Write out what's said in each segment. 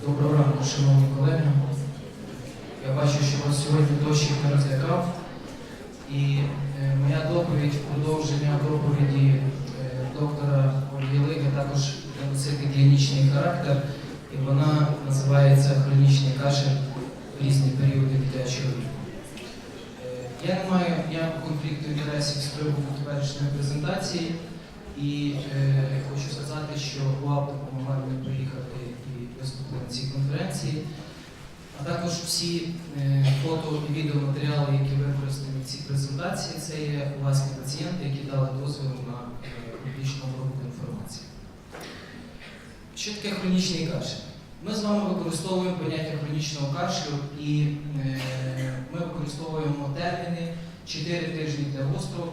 Доброго ранку, шановні колеги. Я бачу, що вас сьогодні дощик не розлякав. І моя доповідь в продовження доповіді доктора Ольги Лиги також носить клінічний характер. І вона називається «Хронічний кашель в різні періоди дитячого віку». Я не маю ніякого конфлікту інтересів з приводу теперішньої презентації. І хочу сказати, що УАП допомагає мені приїхати і виступити на цій конференції. А також всі фото і відеоматеріали, які використані в цій презентації, це є власні пацієнти, які дали дозвіл на публічну обробку інформації. Що таке хронічний кашель? Ми з вами використовуємо поняття хронічного кашлю і ми використовуємо терміни 4 тижні для гострого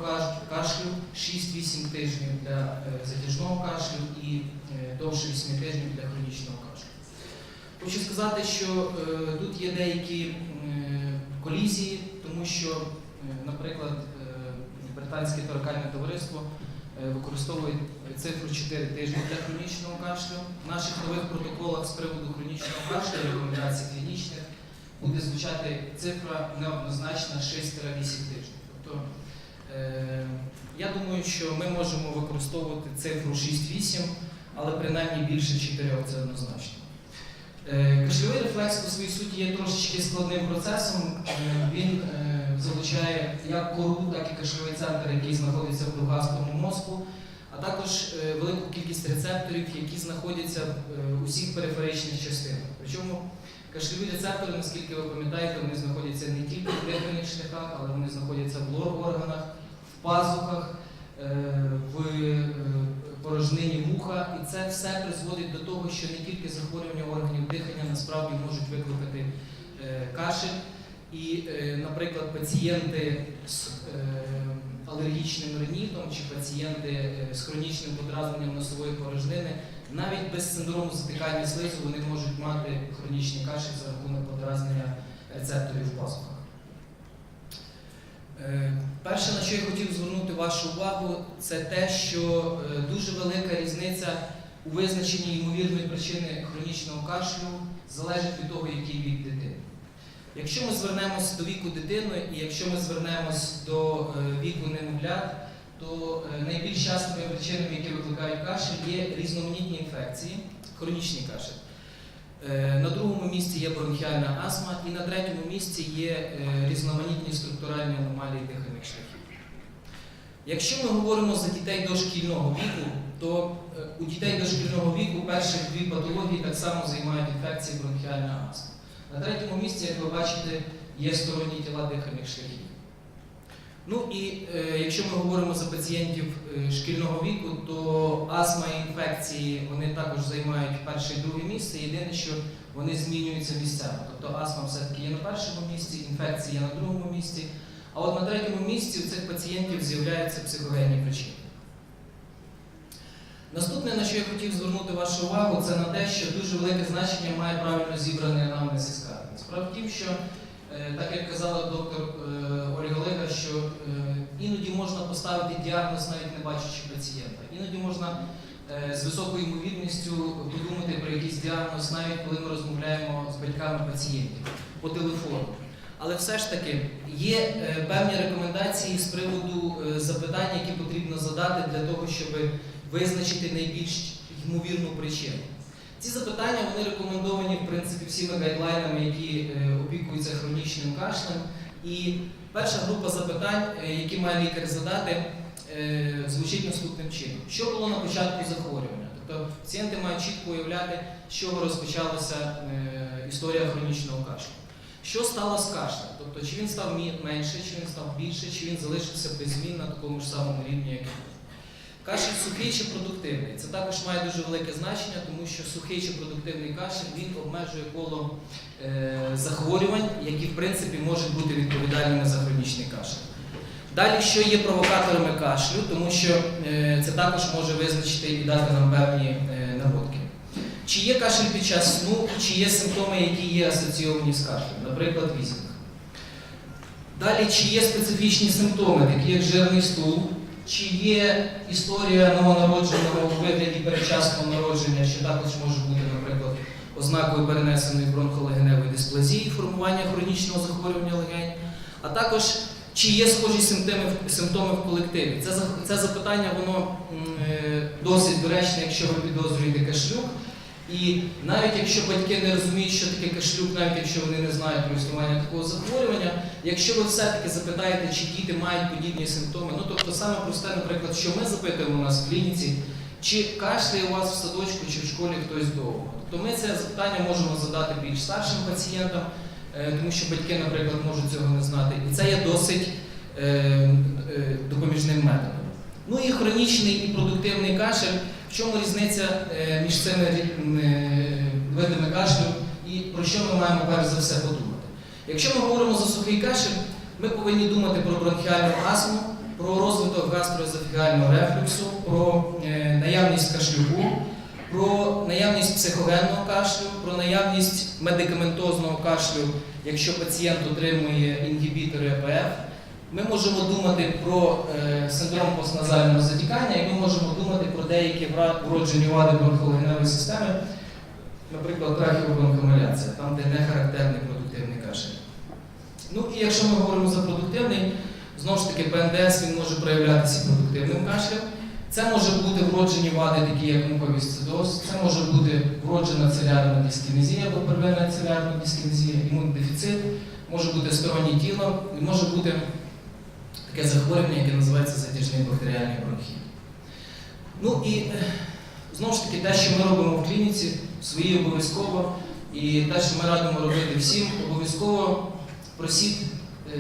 кашлю, 6-8 тижнів для затяжного кашлю і довше 8 тижнів для хронічного кашлю. Хочу сказати, що тут є деякі колізії, тому що, наприклад, Британське торакальне товариство використовує цифру 4 тижні для хронічного кашлю. В наших нових протоколах з приводу хронічного кашлю, рекомендацій клінічних, буде звучати цифра неоднозначна 6-8 тижнів. Тобто, я думаю, що ми можемо використовувати цифру 6-8, але принаймні більше 4 – це однозначно. Кашльовий рефлекс по своїй суті є трошечки складним процесом. Він залучає як кору, так і кашльовий центр, який знаходиться в довгастому мозку, а також велику кількість рецепторів, які знаходяться в усіх периферичних частинах. Причому кашльові рецептори, наскільки ви пам'ятаєте, вони знаходяться не тільки в дихальних шляхах, але вони знаходяться в лор-органах, в пазухах, в порожнині вуха. І це все призводить до того, що не тільки захворювання органів дихання насправді можуть викликати кашель. І, наприклад, пацієнти з алергічним ринітом чи пацієнти з хронічним подразненням носової порожнини, навіть без синдрому затикання слизу вони можуть мати хронічний кашель за рахунок подразнення рецепторів в пазухах. Перше, на що я хотів звернути вашу увагу, це те, що дуже велика різниця у визначенні ймовірної причини хронічного кашлю залежить від того, який вік дитини. Якщо ми звернемося до віку дитини і якщо ми звернемося до віку немовлят, то найбільш частими причинами, які викликають кашель, є різноманітні інфекції, хронічний кашель. На другому місці є бронхіальна астма і на третьому місці є різноманітні структуральні аномалії дихальних шляхів. Якщо ми говоримо за дітей дошкільного віку, то у дітей дошкільного віку перших дві патології так само займають інфекції бронхіальна астма. На третьому місці, як ви бачите, є сторонні тіла дихальних шляхів. Ну і якщо ми говоримо за пацієнтів шкільного віку, то астма і інфекції вони також займають перше і друге місце. Єдине, що вони змінюються місцями. Тобто астма все-таки є на першому місці, інфекції є на другому місці. А от на третьому місці у цих пацієнтів з'являються психогенні причини. Наступне, на що я хотів звернути вашу увагу, це на те, що дуже велике значення має правильно зібраний анамнез і скарги. Справа в тім, що, так як казала доктор Ольга Лига, що іноді можна поставити діагноз, навіть не бачачи пацієнта. Іноді можна з високою ймовірністю подумати про якийсь діагноз, навіть коли ми розмовляємо з батьками пацієнтів по телефону. Але все ж таки є певні рекомендації з приводу запитань, які потрібно задати для того, щоб визначити найбільш ймовірну причину. Ці запитання вони рекомендовані, в принципі, всіми гайдлайнами, які опікуються хронічним кашлем. І перша група запитань, які має лікар задати, звучить наступним чином. Що було на початку захворювання? Тобто пацієнти мають чітко уявляти, з чого розпочалася історія хронічного кашлю. Що стало з кашлем? Тобто, чи він став менше, чи він став більше, чи він залишився без змін на такому ж самому рівні, як і був. Кашель сухий чи продуктивний? Це також має дуже велике значення, тому що сухий чи продуктивний кашель, він обмежує коло захворювань, які, в принципі, можуть бути відповідальними за хронічний кашель. Далі, що є провокаторами кашлю, тому що це також може визначити і дати нам певні наводки. Чи є кашель під час сну, чи є симптоми, які є асоційовані з кашлем, наприклад, візінг. Далі, чи є специфічні симптоми, такі як жирний стул, чи є історія новонародженого у вигляді передчасного народження, що також може бути, наприклад, ознакою перенесеної бронхолегеневої дисплазії, формування хронічного захворювання легень, а також чи є схожі симптоми в колективі. Це запитання, воно досить доречне, якщо ви підозрюєте кашлюк. І навіть якщо батьки не розуміють, що таке кашлюк, навіть якщо вони не знають про існування такого захворювання, якщо ви все-таки запитаєте, чи діти мають подібні симптоми, ну тобто саме просте, наприклад, що ми запитуємо у нас в клініці, чи кашляє у вас в садочку, чи в школі хтось довго. Тобто ми це запитання можемо задати більш старшим пацієнтам, тому що батьки, наприклад, можуть цього не знати. І це є досить допоміжним методом. Ну і хронічний і продуктивний кашель. В чому різниця між цими видами кашлю і про що ми маємо перш за все подумати? Якщо ми говоримо за сухий кашель, ми повинні думати про бронхіальну астму, про розвиток гастроезофігального рефлюксу, про наявність кашлюку, про наявність психогенного кашлю, про наявність медикаментозного кашлю, якщо пацієнт отримує інгібітори ЕПФ. Ми можемо думати про синдром постназального затікання, і ми можемо думати про деякі вроджені вади бронхолегеневої системи, наприклад, трахеобронхомаляція, там, де не характерний продуктивний кашель. Ну і якщо ми говоримо за продуктивний, знову ж таки, ПНДС він може проявлятися продуктивним кашлем. Це може бути вроджені вади, такі як муковісцидоз, це може бути вроджена целярна дискінезія або первинна целярна дискінезія, імунодефіцит, може бути стороннє тіло, і може бути таке захворювання, яке називається затяжний бактеріальний бронхіт. Ну і знову ж таки, те, що ми робимо в клініці, свої обов'язково, і те, що ми радимо робити всім, обов'язково просіть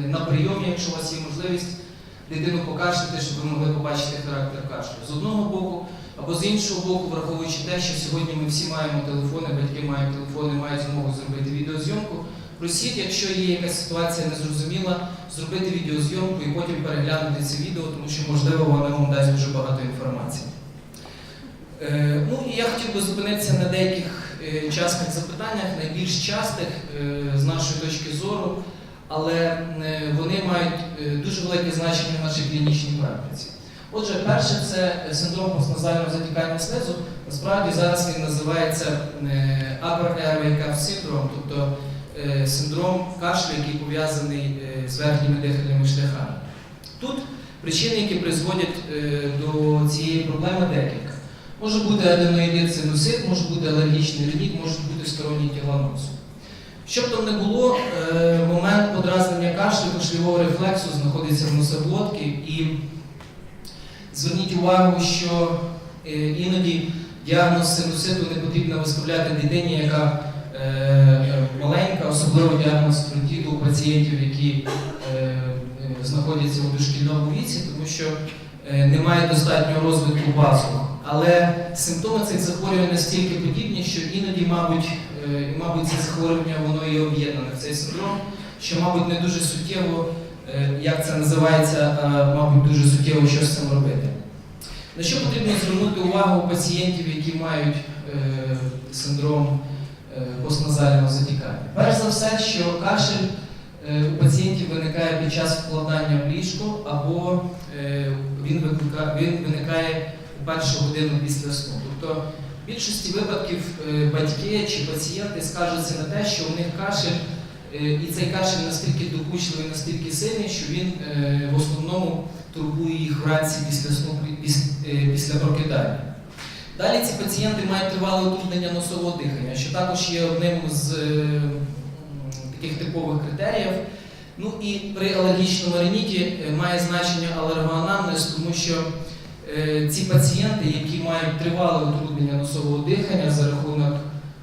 на прийомі, якщо у вас є можливість, дитину покашляти, щоб ви могли побачити характер кашлю. З одного боку, або з іншого боку, враховуючи те, що сьогодні ми всі маємо телефони, батьки мають телефони, мають змогу зробити відеозйомку, просіть, якщо є якась ситуація незрозуміла, зробити відеозйомку і потім переглянути це відео, тому що, можливо, воно вам дасть дуже багато інформації. Ну і я хотів би зупинитися на деяких частних запитаннях, найбільш частих з нашої точки зору, але вони мають дуже велике значення в нашій клінічній практиці. Отже, перше – це синдром постназального затікання слизу. Насправді зараз він називається Upper Airway Cough Syndrome, тобто синдром кашлю, який пов'язаний з верхніми дихальними шляхами. Тут причини, які призводять до цієї проблеми, декілька. Може бути аденоїдит синусит, може бути алергічний ринит, можуть бути сторонні тіла носу. Щоб там не було, момент подразнення кашлю, кашльового рефлексу знаходиться в носоглотці, і зверніть увагу, що іноді діагноз синуситу не потрібно виставляти дитині, яка маленька, особливо діагноз фронтіту у пацієнтів, які знаходяться у дошкільному віці, тому що немає достатнього розвитку базу. Але симптоми цих захворювань настільки подібні, що іноді, мабуть, це захворювання воно і об'єднане в цей синдром, що, мабуть, не дуже суттєво, як це називається, мабуть, дуже суттєво, що з цим робити. На що потрібно звернути увагу пацієнтів, які мають синдром постназального затікання? Перш за все, що кашель у пацієнтів виникає під час вкладання в ліжко, або він виникає у першу годину після сну. Тобто, в більшості випадків батьки чи пацієнти скаржаться на те, що у них кашель, і цей кашель настільки докучливий, настільки сильний, що він в основному турбує їх вранці після сну, після прокидання. Далі ці пацієнти мають тривале утруднення носового дихання, що також є одним з таких типових критеріїв. Ну і при алергічному риніті має значення алергоанамнез, тому що ці пацієнти, які мають тривале утруднення носового дихання за рахунок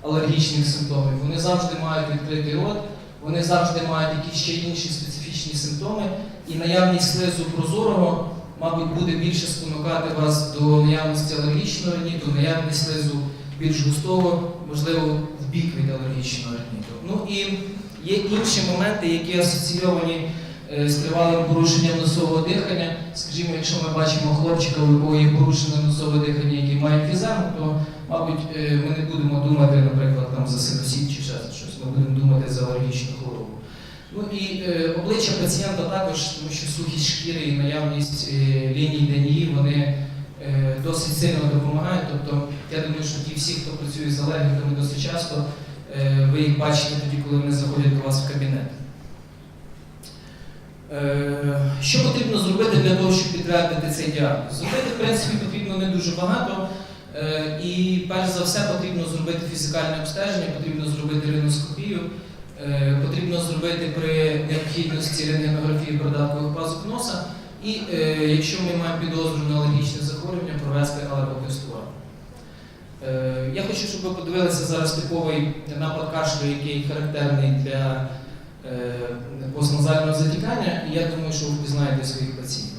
алергічних симптомів, вони завжди мають відкритий рот, вони завжди мають якісь ще інші специфічні симптоми, і наявність слизу прозорого, мабуть, буде більше спонукати вас до наявності алергічного риніту, наявність слизу більш густого, можливо, в бік від алергічного риніту. Ну і є інші моменти, які асоційовані з тривалим порушенням носового дихання. Скажімо, якщо ми бачимо хлопчика, у якого є порушене носове дихання, який має емфізему, то, мабуть, ми не будемо думати, наприклад, там, за синусит чи ще щось, ми будемо думати за алергічну хворобу. Ну і обличчя пацієнта також, тому що сухість шкіри і наявність ліній Денії, вони досить сильно допомагають. Тобто Я думаю, що ті всі, хто працює з алергіками досить часто, ви їх бачите тоді, коли вони заходять до вас в кабінет. Що потрібно зробити для того, щоб підтвердити цей діагноз? Зробити, в принципі, потрібно не дуже багато. І перш за все потрібно зробити фізикальне обстеження, потрібно зробити риноскопію, потрібно зробити при необхідності рентгенографії придаткових пазух носа і, якщо ми маємо підозру на алергічне захворювання, провести алерготестування. Я хочу, щоб ви подивилися зараз типовий напад кашлю, який характерний для постназального затікання, і я думаю, що ви впізнаєте своїх пацієнтів.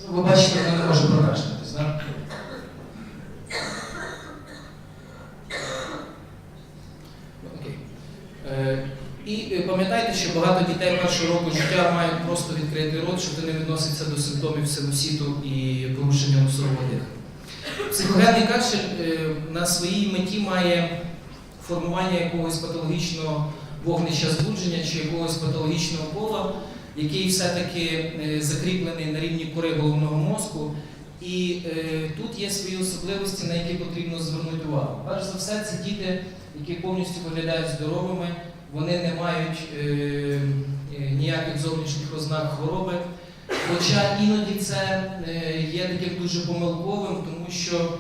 Ви бачите, вона не може прокашлятись, так? Окей. І пам'ятайте, що багато дітей першого року життя мають просто відкритий рот, що це не відноситься до симптомів синусіту і порушення носового дихання. Психогенний кашель на своїй меті має формування якогось патологічного вогнища збудження чи якогось патологічного кола, який все-таки закріплений на рівні кори головного мозку. І тут є свої особливості, на які потрібно звернути увагу. Перш за все, це діти, які повністю виглядають здоровими, вони не мають ніяких зовнішніх ознак хвороби. Хоча іноді це є таким дуже помилковим, тому що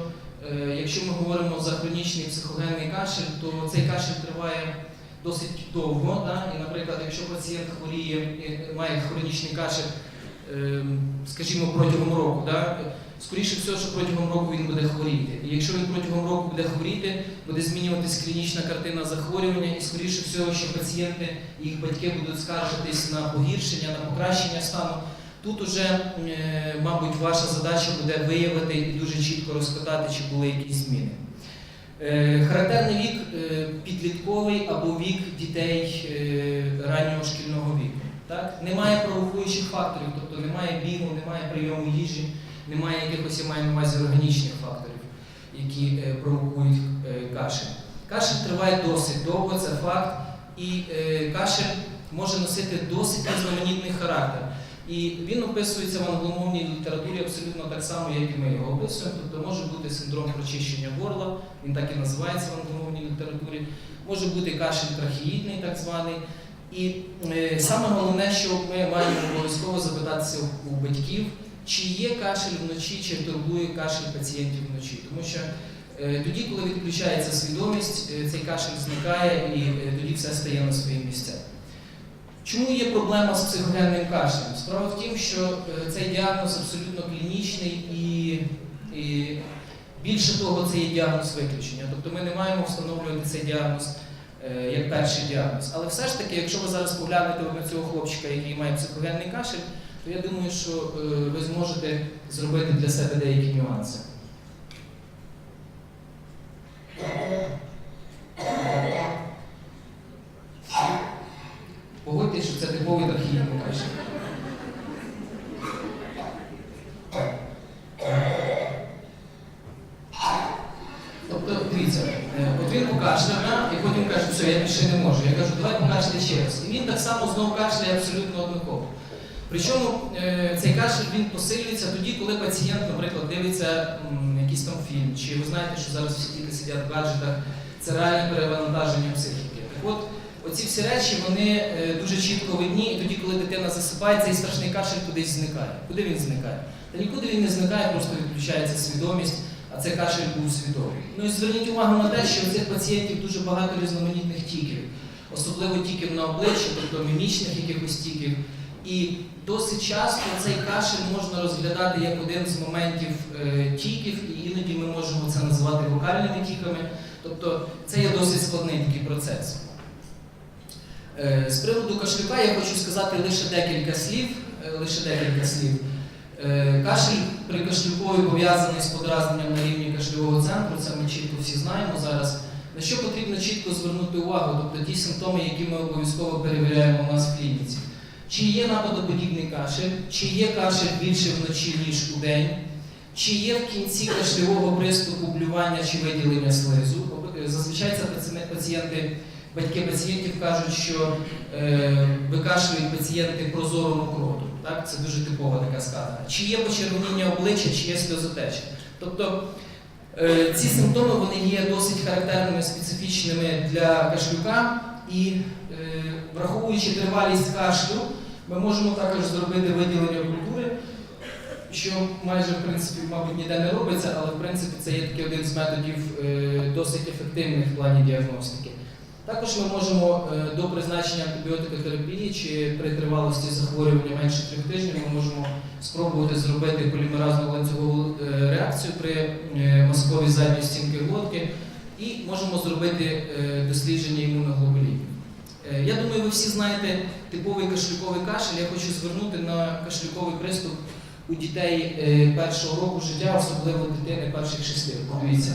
якщо ми говоримо за хронічний психогенний кашель, то цей кашель триває досить довго. Да? І, наприклад, якщо пацієнт хворіє, має хронічний кашель, скажімо, протягом року, да? Скоріше всього, що протягом року він буде хворіти. І якщо він протягом року буде хворіти, буде змінюватися клінічна картина захворювання, і скоріше всього, що пацієнти і їх батьки будуть скаржитись на погіршення, на покращення стану. Тут уже, мабуть, ваша задача буде виявити і дуже чітко розпитати, чи були якісь зміни. Характерний вік підлітковий або вік дітей раннього шкільного віку. Так? Немає провокуючих факторів, тобто немає бігу, немає прийому їжі, немає якихось, я маю на увазі, органічних факторів, які провокують кашель. Кашель триває досить довго, це факт, і кашель може носити досить різноманітний характер. І він описується в англомовній літературі абсолютно так само, як і ми його описуємо. Тобто може бути синдром прочищення горла, він так і називається в англомовній літературі, може бути кашель трахеїдний, так званий. І саме головне, що ми маємо обов'язково запитатися у батьків, чи є кашель вночі, чи турбує кашель пацієнтів вночі. Тому що тоді, коли відключається свідомість, цей кашель зникає і тоді все стає на свої місця. Чому є проблема з психогенним кашлем? Справа в тім, що цей діагноз абсолютно клінічний і більше того, це є діагноз виключення. Тобто ми не маємо встановлювати цей діагноз як перший діагноз. Але все ж таки, якщо ви зараз поглянете на цього хлопчика, який має психогенний кашель, то я думаю, що ви зможете зробити для себе деякі нюанси. Погодьтесь, що це типовий трахеїдний кашель. Тобто, дивіться, от він покашляв, і потім каже, все, я більше не можу. Я кажу, давай покашляй ще раз. І він так само знову кашляє абсолютно однаково. Причому цей кашель він посилюється тоді, коли пацієнт, наприклад, дивиться якийсь там фільм, чи ви знаєте, що зараз всі діти сидять в гаджетах, це реальне перевантаження психіки. Так от, оці всі речі, вони дуже чітко видні, і тоді, коли дитина засипає, цей страшний кашель кудись зникає. Куди він зникає? Та нікуди він не зникає, просто відключається свідомість, а цей кашель був свідомий. Ну і зверніть увагу на те, що у цих пацієнтів дуже багато різноманітних тіків, особливо тіків на обличчі, тобто мімічних якихось тіків. І досить часто цей кашель можна розглядати як один з моментів тіків, і іноді ми можемо це називати вокальними тіками. Тобто це є досить складний такий процес. З приводу кашлюка я хочу сказати лише декілька слів. Кашель при кашлюкові пов'язаний з подразненням на рівні кашльового центру, це ми чітко всі знаємо зараз. На що потрібно чітко звернути увагу, тобто ті симптоми, які ми обов'язково перевіряємо у нас в клініці. Чи є нападоподібний кашель, чи є кашель більше вночі, ніж у день, Чи є в кінці кашльового приступу блювання чи виділення слизу? Зазвичай це пацієнти, батьки пацієнтів кажуть, що викашлюють пацієнти прозору мокроту. Так? Це дуже типова така скарга. Чи є почервоніння обличчя, чи є сльозотеча. Тобто ці симптоми вони є досить характерними, специфічними для кашлюка, і враховуючи тривалість кашлю, ми можемо також зробити виділення культури, що майже, в принципі, мабуть, ніде не робиться, але, в принципі, це є такий один з методів досить ефективних в плані діагностики. Також ми можемо до призначення антибіотикотерапії чи при тривалості захворювання менше 3 тижнів ми можемо спробувати зробити полімеразну ланцюгову реакцію при мозковій задньої стінки глотки і можемо зробити дослідження імуноглобулінів. Я думаю, ви всі знаєте типовий кашлюковий кашель. Я хочу звернути на кашлюковий приступ у дітей першого року життя, особливо дитини перших 6 років. Подивіться.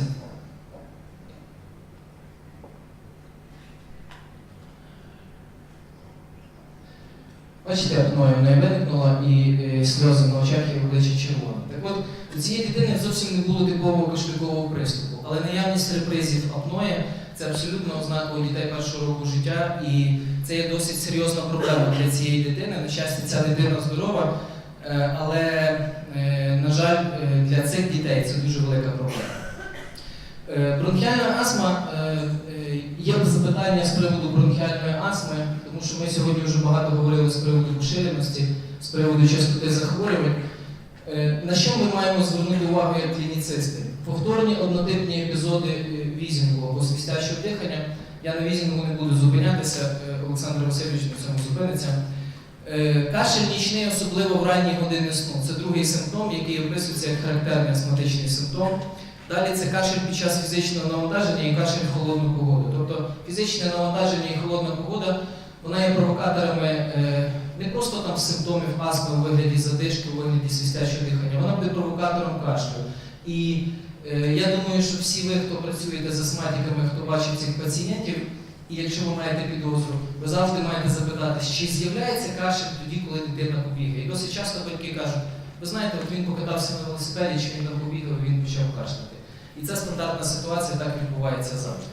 Бачите, апноя в неї виникнула і сльози на очах і обличчя червоне. Так от, у цієї дитини зовсім не було типового кашлюкового приступу, але наявність репризів апноя – це абсолютно ознака у дітей першого року життя, і це є досить серйозна проблема для цієї дитини. На щастя, ця дитина здорова, але, на жаль, для цих дітей це дуже велика проблема. Бронхіальна астма, є запитання з приводу бронхіальної астми, тому що ми сьогодні вже багато говорили з приводу поширеності, з приводу частоти захворювань. На що ми маємо звернути увагу як клініцисти? Повторні однотипні епізоди візінгу або свистячого дихання. Я на візінгу не буду зупинятися, Олександр Васильович на цьому зупиниться. Кашель нічний, особливо в ранні години сну. Це другий симптом, який описується як характерний астматичний симптом. Далі це кашель під час фізичного навантаження і кашель в холодну погоду. Тобто фізичне навантаження і холодна погода, вона є провокаторами не просто там симптомів астми у вигляді задишки, у вигляді свистячого дихання, вона буде провокатором кашлю. І я думаю, що всі ви, хто працюєте з астматиками, хто бачить цих пацієнтів, і якщо ви маєте підозру, ви завжди маєте запитатись, чи з'являється кашель тоді, коли дитина побігає. І досить часто батьки кажуть, ви знаєте, от він покатався на велосипеді, чи він там побігав, він почав кашляти. І це стандартна ситуація, так відбувається завжди.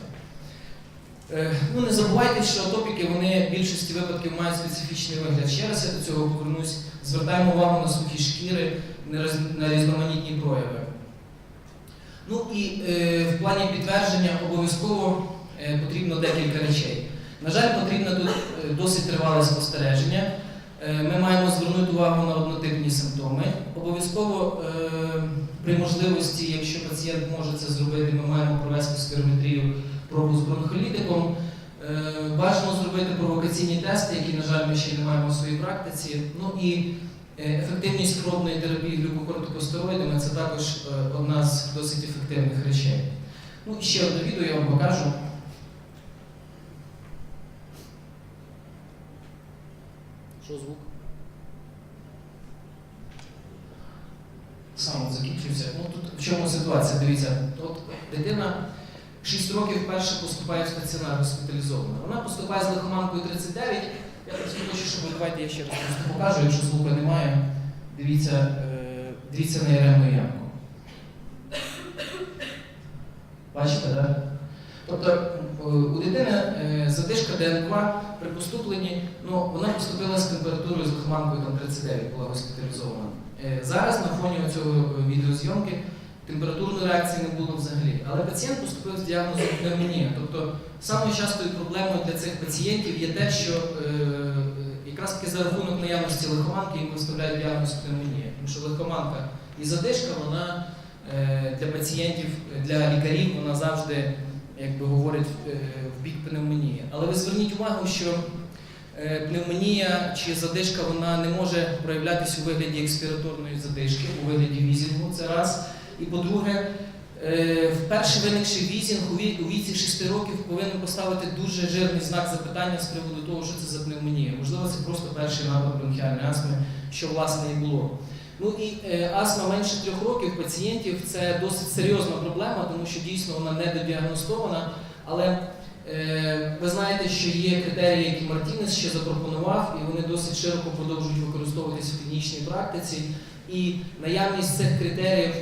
Не забувайте, що атопіки, вони в більшості випадків мають специфічний вигляд. Ще раз я до цього повернусь. Звертаємо увагу на сухі шкіри, на різноманітні прояви. В плані підтвердження обов'язково потрібно декілька речей. На жаль, потрібно тут досить тривале спостереження. Ми маємо звернути увагу на однотипні симптоми. Обов'язково при можливості, якщо пацієнт може це зробити, ми маємо провести спірометрію пробу з бронхолітиком. Бажано зробити провокаційні тести, які, на жаль, ми ще не маємо у своїй практиці. І ефективність пробної терапії глюкокортикостероїдами – це також одна з досить ефективних речей. І ще одне відео я вам покажу. Що звук? Сам закінчився. Тут в чому ситуація? Дивіться, от дитина 6 років вперше поступає в стаціонар, госпіталізована. Вона поступає з лихоманкою 39. Я просто хочу, щоб давайте я ще раз просто покажу, якщо звука немає. Дивіться на яремну ямку. Бачите, так? Тобто у дитини задишка ДНК при поступленні, вона поступила з температурою з лихоманкою 39, була госпіталізована. Зараз на фоні цього відеозйомки температурної реакції не було взагалі. Але пацієнт поступив з діагнозом пневмонія. Тобто самою частою проблемою для цих пацієнтів є те, що якраз таки за рахунок наявності лихоманки їм виставляють діагноз пневмонія. Тому що лихоманка і задишка, вона для пацієнтів, для лікарів, вона завжди говорить в бік пневмонії. Але ви зверніть увагу, що пневмонія чи задишка, вона не може проявлятися у вигляді експіраторної задишки, у вигляді візінгу, це раз. І по-друге, вперше виникший візінг у віці 6 років повинен поставити дуже жирний знак запитання з приводу того, що це за пневмонія. Можливо, це просто перший напад бронхіальної астми, що власне і було. Астма менше 3 років пацієнтів – це досить серйозна проблема, тому що дійсно вона недодіагностована, але ви знаєте, що є критерії, які Мартінес ще запропонував, і вони досить широко продовжують використовуватися в клінічній практиці. І наявність цих критеріїв,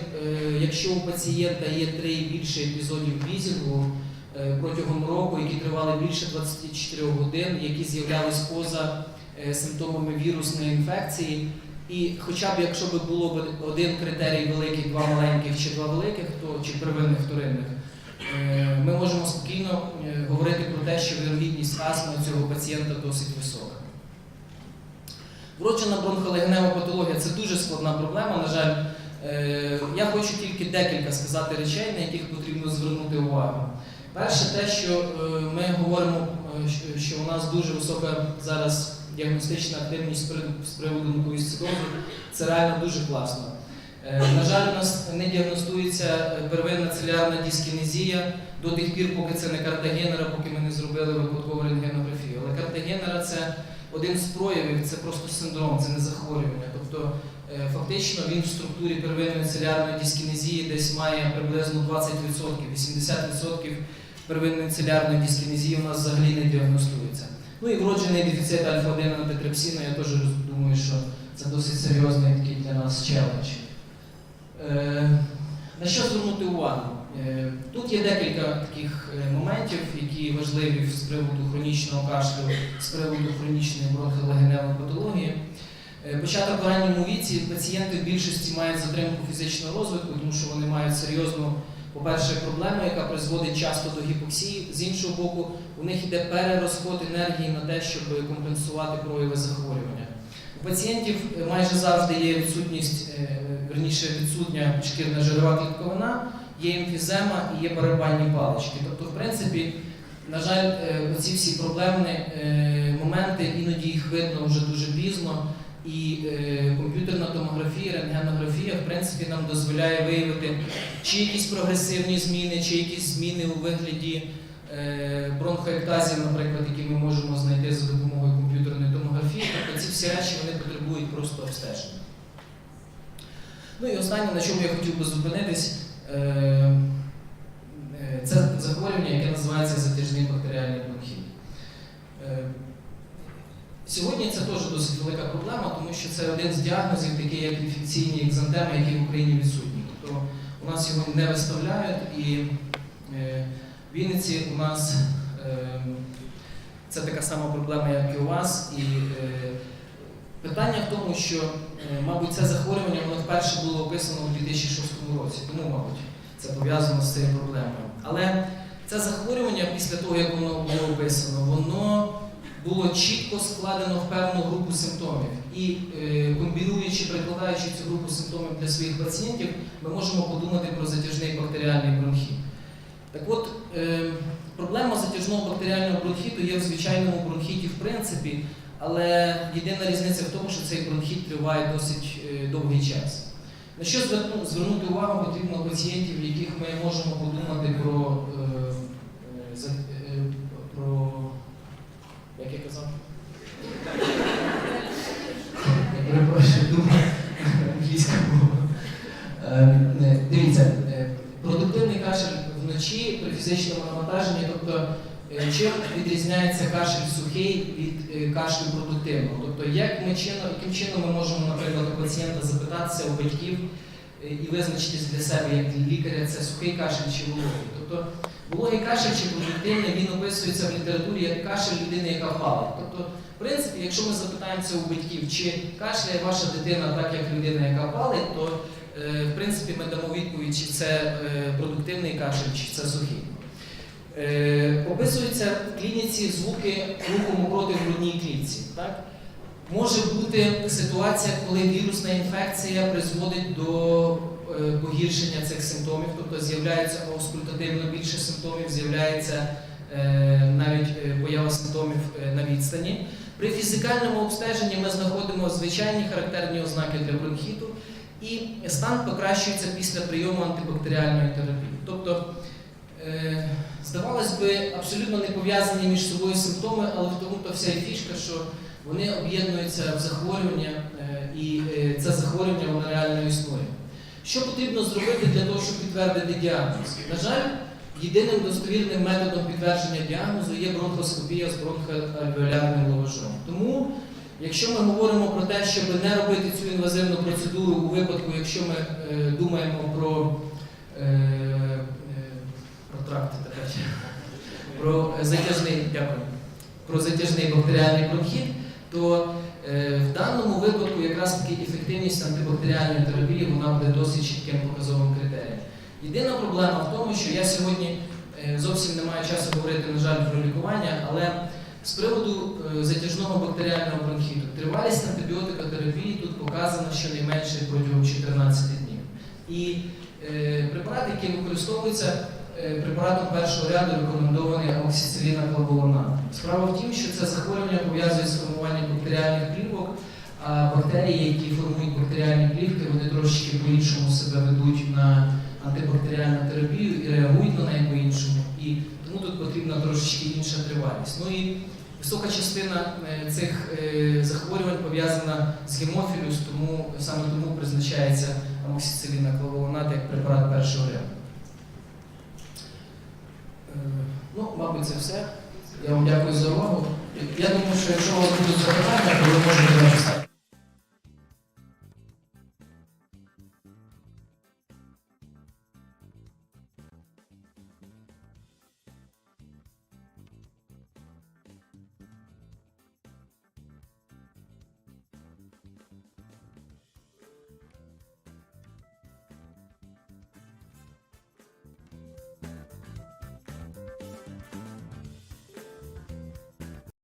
якщо у пацієнта є 3 і більше епізодів візінгу протягом року, які тривали більше 24 годин, які з'являлись поза симптомами вірусної інфекції, і хоча б якщо б було б один критерій великий, 2 маленьких чи 2 великих, то чи первинних, вторинних, ми можемо спокійно говорити про те, що вірогідність астми у цього пацієнта досить висока. Вроджена бронхолегенева патологія – це дуже складна проблема, на жаль. Я хочу тільки декілька сказати речей, на яких потрібно звернути увагу. Перше, те, що ми говоримо, що у нас дуже висока зараз діагностична активність з приводу муковісцидозу, це реально дуже класно. На жаль, у нас не діагностується первинна целюлярна дискінезія до тих пір, поки це не Картагенера, поки ми не зробили випадкову рентгенографію. Але Картагенера – це один з проявів, це просто синдром, це не захворювання. Тобто, фактично, він в структурі первинної целюлярної дискінезії десь має приблизно 20%, 80% первинної целюлярної дискінезії у нас взагалі не діагностується. Ну і вроджений дефіцит альфа-1 антитрипсину, я теж думаю, що це досить серйозний такий для нас челендж. На що звернути увагу? Тут є декілька таких моментів, які важливі з приводу хронічного кашлю, з приводу хронічної бронхолегеневої патології. Початок в ранньому віці пацієнти в більшості мають затримку фізичного розвитку, тому що вони мають серйозну, по-перше, проблему, яка призводить часто до гіпоксії. З іншого боку, у них йде перерозход енергії на те, щоб компенсувати прояви захворювання. У пацієнтів майже завжди є відсутня шкірна жирова клітковина, є емфізема і є барабанні палички. Тобто, в принципі, на жаль, оці всі проблемні моменти, іноді їх видно вже дуже пізно, і комп'ютерна томографія, рентгенографія, в принципі, нам дозволяє виявити чи якісь прогресивні зміни, чи якісь зміни у вигляді бронхоектазів, наприклад, які ми можемо знайти за допомогою комп'ютерної томографії. Тобто ці всі речі вони потребують просто обстеження. Ну і останнє, на чому я хотів би зупинитись, це захворювання, яке називається затяжний бактеріальний бронхіт. Сьогодні це теж досить велика проблема, тому що це один з діагнозів, такий як інфекційні екзантеми, які в Україні відсутні. Тобто у нас його не виставляють, і в Вінниці у нас це така сама проблема, як і у вас. І питання в тому, що, мабуть, це захворювання воно вперше було описано у 2006 році, тому, мабуть, це пов'язано з цією проблемою. Але це захворювання, після того, як воно було описано, воно було чітко складено в певну групу симптомів. І комбінуючи, прикладаючи цю групу симптомів для своїх пацієнтів, ми можемо подумати про затяжний бактеріальний бронхіт. Так от, проблема затяжного бактеріального бронхіту є в звичайному бронхіті в принципі, але єдина різниця в тому, що цей бронхіт триває досить довгий час. На що звернути увагу потрібно пацієнтів, в яких ми можемо подумати про як я казав? Я перепрошую, думаю англійська мова. Дивіться, продуктивний кашель вночі при фізичному навантаженні, тобто чим відрізняється кашель сухий від кашлю продуктивного? Тобто яким чином ми можемо, наприклад, у пацієнта запитатися у батьків і визначитись для себе, як для лікаря, це сухий кашель чи вологий. Тобто вологий кашель чи продуктивний, він описується в літературі як кашель людини, яка палить. Тобто, в принципі, якщо ми запитаємося у батьків, чи кашляє ваша дитина так, як людина, яка палить, то, в принципі, ми дамо відповідь, чи це продуктивний кашель, чи це сухий. Описуються в клініці звуки руху мокроти в грудній клітці. Так? Може бути ситуація, коли вірусна інфекція призводить до погіршення цих симптомів, тобто з'являється аускультативно більше симптомів, з'являється навіть поява симптомів на відстані. При фізикальному обстеженні ми знаходимо звичайні характерні ознаки для бронхіту, і стан покращується після прийому антибактеріальної терапії. Тобто, здавалось би, абсолютно не пов'язані між собою симптоми, але в тому-то вся і фішка, що вони об'єднуються в захворювання, і це захворювання воно реально існує. Що потрібно зробити для того, щоб підтвердити діагноз? На жаль, єдиним достовірним методом підтвердження діагнозу є бронхоскопія з бронхоальвеолярним лаважом. Тому, Якщо ми говоримо про те, щоб не робити цю інвазивну процедуру у випадку, якщо ми думаємо про тракти, про затяжний бактеріальний бронхіт, то в даному випадку якраз таки ефективність антибактеріальної терапії вона буде досить чітким показовим критерієм. Єдина проблема в тому, що я сьогодні зовсім не маю часу говорити, на жаль, про лікування, але з приводу затяжного бактеріального бронхіту, тривалість антибіотикотерапії тут показана щонайменше протягом 14 днів. І препарат, який використовується, препаратом першого ряду рекомендований амоксициліна клавулонат. Справа в тім, що це захворювання пов'язує з формуванням бактеріальних плівок, а бактерії, які формують бактеріальні плівки, вони трошки по-іншому себе ведуть на антибактеріальну терапію і реагують на неї по-іншому. І тому тут потрібна трошечки інша тривалість. Ну і висока частина цих захворювань пов'язана з гемофіліус, тому саме тому призначається амоксициліна клавулонат як препарат першого ряду. Ну, мабуть, це все. Я вам дякую за увагу. Я думаю, що якщо у вас будуть запитання, то ви можете написати.